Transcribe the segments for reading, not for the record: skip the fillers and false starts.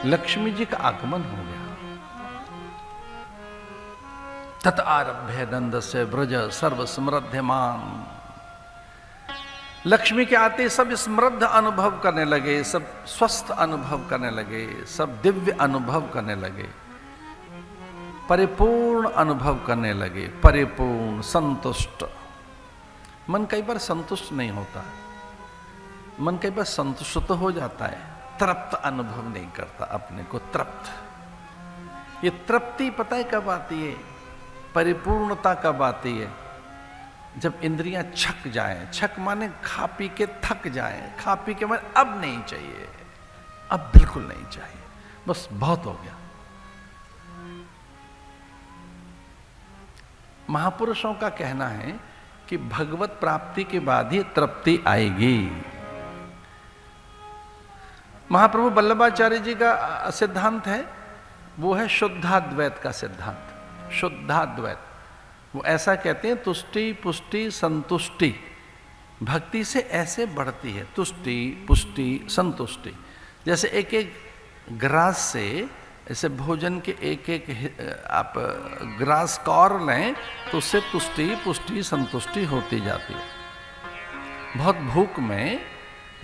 लक्ष्मी जी का आगमन हो गया। तत आरभ्य नंद से ब्रज सर्व समृद्धमान। लक्ष्मी के आते सब समृद्ध अनुभव करने लगे, सब स्वस्थ अनुभव करने लगे, सब दिव्य अनुभव करने लगे, परिपूर्ण अनुभव करने लगे, परिपूर्ण संतुष्ट। मन कई बार संतुष्ट नहीं होता, मन कई बार संतुष्ट तो हो जाता है, तृप्त अनुभव नहीं करता अपने को तृप्त। ये तृप्ति पता है कब आती है, परिपूर्णता कब आती है? जब इंद्रियां छक जाएं। छक माने खा पी के थक जाएं, खा पी के माने अब नहीं चाहिए, अब बिल्कुल नहीं चाहिए, बस बहुत हो गया। महापुरुषों का कहना है कि भगवत प्राप्ति के बाद ही तृप्ति आएगी। महाप्रभु वल्लभाचार्य जी का सिद्धांत है, वो है शुद्धाद्वैत का सिद्धांत। शुद्धाद्वैत वो ऐसा कहते हैं, तुष्टि पुष्टि संतुष्टि भक्ति से ऐसे बढ़ती है, तुष्टि पुष्टि संतुष्टि। जैसे एक एक ग्रास से, ऐसे भोजन के एक एक आप ग्रास कौर लें तो उससे तुष्टि पुष्टि संतुष्टि होती जाती है। बहुत भूख में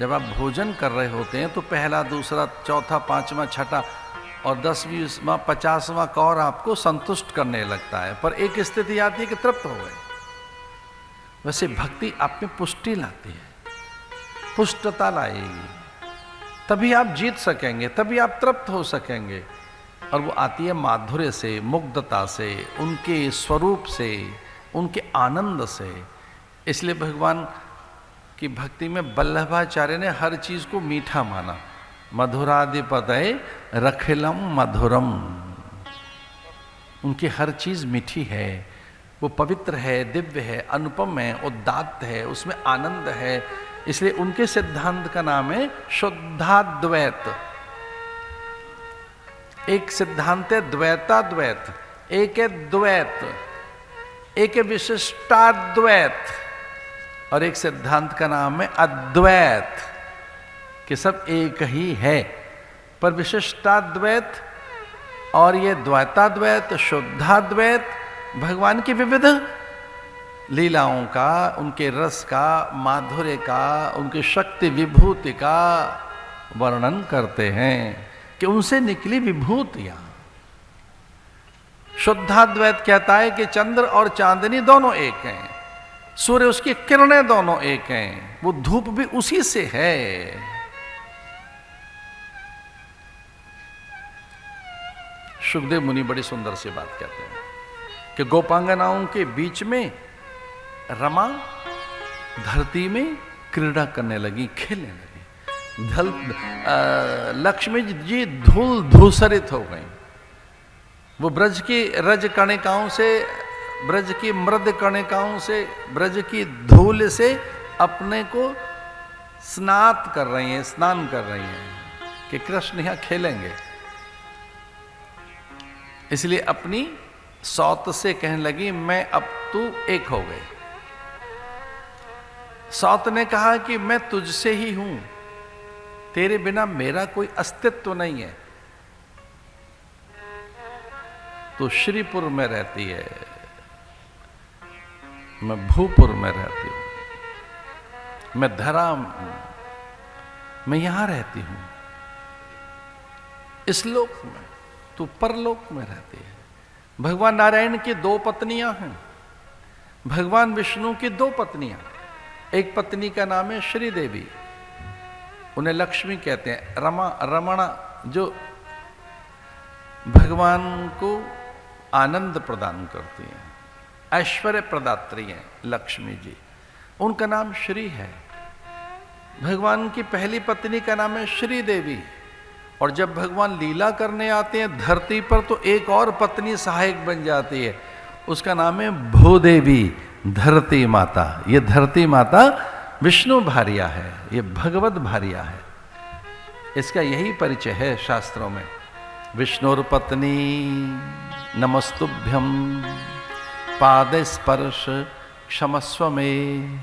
जब आप भोजन कर रहे होते हैं तो पहला दूसरा चौथा पांचवा छठा और 10वां 50वां कौर आपको संतुष्ट करने लगता है, पर एक स्थिति आती है कि तृप्त हो गए। वैसे भक्ति आप में पुष्टि लाती है, पुष्टता लाएगी, तभी आप जीत सकेंगे, तभी आप तृप्त हो सकेंगे। और वो आती है माधुर्य से, मुग्धता से, उनके स्वरूप से, उनके आनंद से। इसलिए भगवान की भक्ति में वल्लभाचार्य ने हर चीज को मीठा माना। मधुराधिपतये रखिलम मधुरम, उनकी हर चीज मीठी है, वो पवित्र है, दिव्य है, अनुपम है, उदात्त है, उसमें आनंद है। इसलिए उनके सिद्धांत का नाम है शुद्धाद्वैत। एक सिद्धांत है द्वैताद्वैत, एक है द्वैत, एक है विशिष्टाद्वैत, और एक सिद्धांत का नाम है अद्वैत, कि सब एक ही है। पर विशिष्टाद्वैत और ये द्वैताद्वैत, शुद्धाद्वैत भगवान की विविध लीलाओं का, उनके रस का, माधुर्य का, उनकी शक्ति विभूति का वर्णन करते हैं कि उनसे निकली विभूतियां। शुद्धाद्वैत कहता है कि चंद्र और चांदनी दोनों एक हैं, सूर्य उसकी किरणें दोनों एक हैं, वो धूप भी उसी से है। सुखदेव मुनि बड़ी सुंदर सी बात कहते हैं कि गोपांगनाओं के बीच में रमा धरती में क्रीड़ा करने लगी, खेलने लगी। लक्ष्मी जी धूल धूसरित हो गई। वो ब्रज की रज कणिकाओं से, ब्रज की मृद कणिकाओं से, ब्रज की धूल से अपने को स्नात कर रही हैं, स्नान कर रही हैं कि कृष्ण यहां खेलेंगे। इसलिए अपनी सौत से कहने लगी, मैं अब तू एक हो गए। सौत ने कहा कि मैं तुझसे ही हूं, तेरे बिना मेरा कोई अस्तित्व नहीं है। तो श्रीपुर में रहती है, मैं भूपुर में रहती हूं, मैं धरा, मैं यहां रहती हूं, इस लोक में, तू परलोक में रहती है। भगवान नारायण की दो पत्नियां हैं, भगवान विष्णु की दो पत्नियां। एक पत्नी का नाम है श्री देवी, उन्हें लक्ष्मी कहते हैं। रमणा जो भगवान को आनंद प्रदान करती हैं, ऐश्वर्य प्रदात्री हैं लक्ष्मी जी, उनका नाम श्री है। भगवान की पहली पत्नी का नाम है श्री देवी। और जब भगवान लीला करने आते हैं धरती पर तो एक और पत्नी सहायक बन जाती है, उसका नाम है भूदेवी, धरती माता। ये धरती माता विष्णु भार्या है, ये भगवत भार्या है। इसका यही परिचय है शास्त्रों में। विष्णुर पत्नी नमस्तुभ्यम पाद स्पर्श क्षमस्व में।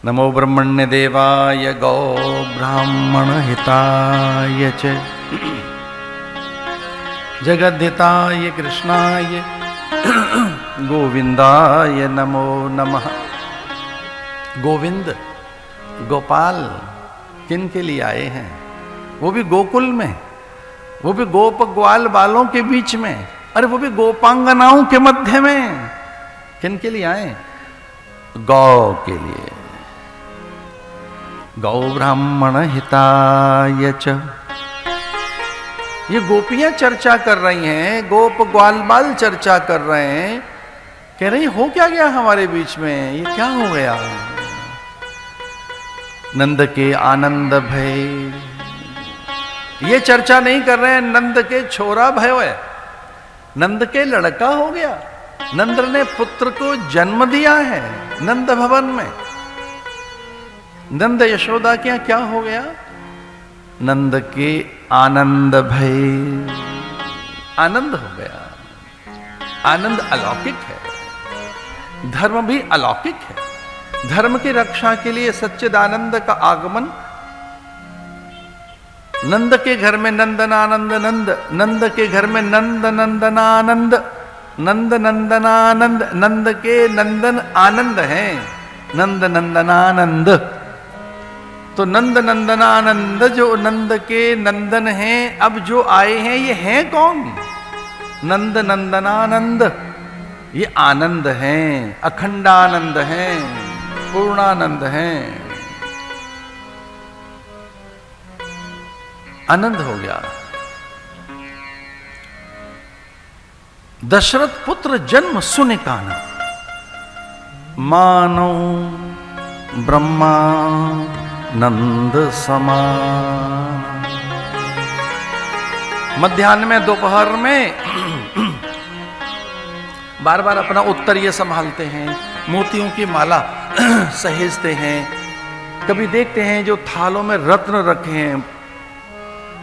नमो ब्रह्मण्य देवाय गौ ब्राह्मण हिताय च जगद्धिताय कृष्णाय गोविंदाय नमो नमः। गोविंद गोपाल किन के लिए आए हैं? वो भी गोकुल में, वो भी गोप ग्वाल बालों के बीच में, अरे वो भी गोपांगनाओं के मध्य में। किन के लिए आए? गौ के लिए। गौ ब्राह्मण हिताय च। ये गोपियां चर्चा कर रही हैं, गोप ग्वाल बाल चर्चा कर रहे हैं, कह रही हो क्या गया हमारे बीच में, ये क्या हो गया? नंद के आनंद भय, ये चर्चा नहीं कर रहे हैं नंद के छोरा भय है, नंद के लड़का हो गया, नंद ने पुत्र को जन्म दिया है नंद भवन में। नंद यशोदा के यहाँ क्या हो गया? नंद के आनंद भय, आनंद हो गया। आनंद अलौकिक है, धर्म भी अलौकिक है। धर्म की रक्षा के लिए सच्चिदानंद का आगमन। नंद के घर में नंदनानंद नंद, नंद के घर में नंद नंदनानंद, नंद नंदनानंद, नंद के नंदन आनंद हैं, नंद नंदनानंद। तो नंद नंदनानंद जो नंद के नंदन हैं, अब जो आए हैं ये हैं कौन? नंद नंदनानंद, ये आनंद हैं, अखंडानंद हैं, पूर्णानंद हैं। आनंद हो गया। दशरथ पुत्र जन्म सुनिकाना, मानो ब्रह्मा नंद समान। मध्याह्न में दोपहर में बार बार अपना उत्तर ये संभालते हैं, मोतियों की माला सहेजते हैं। कभी देखते हैं जो थालों में रत्न रखे हैं,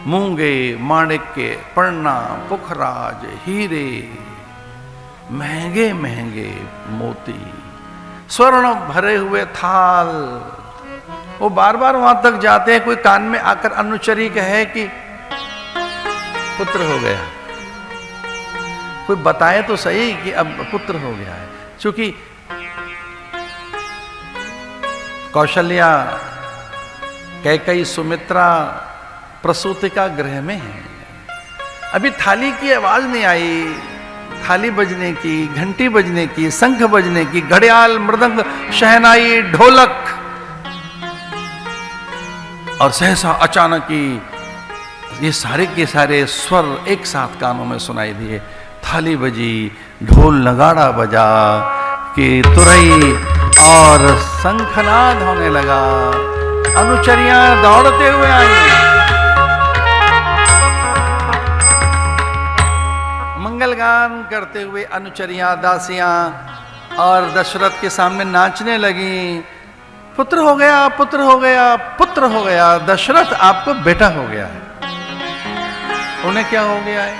मूंगे, माणिक्य, पन्ना, पुखराज, हीरे, महंगे महंगे मोती, स्वर्ण भरे हुए थाल। वो बार बार वहां तक जाते हैं, कोई कान में आकर अनुचरी कहे कि पुत्र हो गया, कोई बताए तो सही कि अब पुत्र हो गया है। क्योंकि कौशल्या, कैकेयी, सुमित्रा प्रसूति का गृह में है। अभी थाली की आवाज नहीं आई, थाली बजने की, घंटी बजने की, शंख बजने की, घड़ियाल, मृदंग, शहनाई, ढोलक, और सहसा अचानक ही ये सारे के सारे स्वर एक साथ कानों में सुनाई दिए। थाली बजी, ढोल नगाड़ा बजा कि तुरई और शंखनाद होने लगा। अनुचरियां दौड़ते हुए आई, मंगलगान करते हुए अनुचरियां, दासियां, और दशरथ के सामने नाचने लगी। पुत्र हो गया, पुत्र हो गया, पुत्र हो गया, दशरथ आपको बेटा हो गया है। उन्हें क्या हो गया है?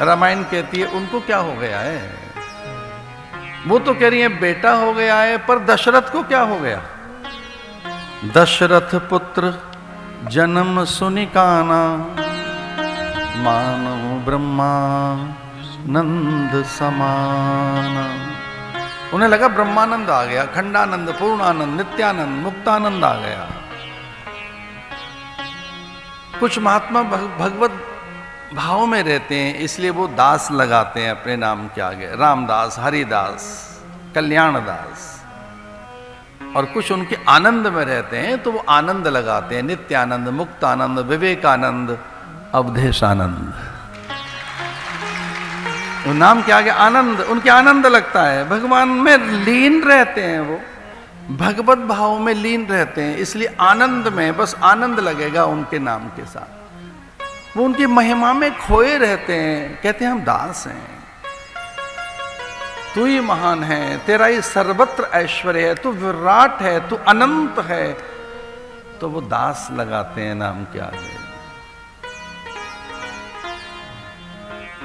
रामायण कहती है उनको क्या हो गया है। वो तो कह रही है बेटा हो गया है, पर दशरथ को क्या हो गया? दशरथ पुत्र जन्म सुनिकाना, मानव ब्रह्मा नंद समाना। उन्हें लगा ब्रह्मानंद आ गया, खंडानंद, पूर्णानंद, नित्यानंद, मुक्तानंद आ गया। कुछ महात्मा भगवत भाव में रहते हैं, इसलिए वो दास लगाते हैं अपने नाम के आगे, रामदास, हरिदास, कल्याणदास। और कुछ उनके आनंद में रहते हैं तो वो आनंद लगाते हैं, नित्यानंद, मुक्तानंद, विवेकानंद, अवधेशानंद। वो नाम के आगे आनंद, उनके आनंद लगता है, भगवान में लीन रहते हैं, वो भगवत भाव में लीन रहते हैं, इसलिए आनंद में बस आनंद लगेगा उनके नाम के साथ। वो उनकी महिमा में खोए रहते हैं, कहते हैं हम दास हैं, तू ही महान है, तेरा ही सर्वत्र ऐश्वर्य है, तू विराट है, तू अनंत है। तो वो दास लगाते हैं नाम के आगे।